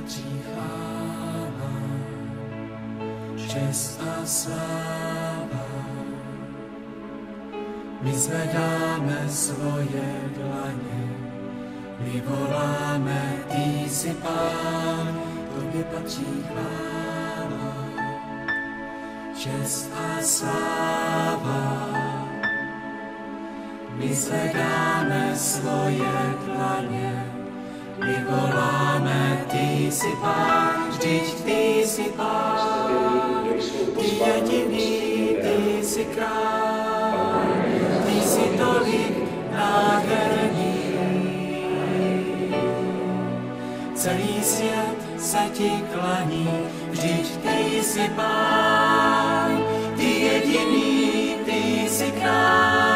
patří chvála, čest a sláva. My zvedáme svoje dlaně, my voláme, ty jsi Pán, tobě patří chvála, čest a sláva. My zvedáme svoje dlaně, my voláme, ty jsi Pán, vždyť ty jsi Pán, ty jediný, ty jsi král, ty jsi tolik nádherný. Celý svět se ti klaní, vždyť ty jsi Pán, ty jediný, ty jsi král.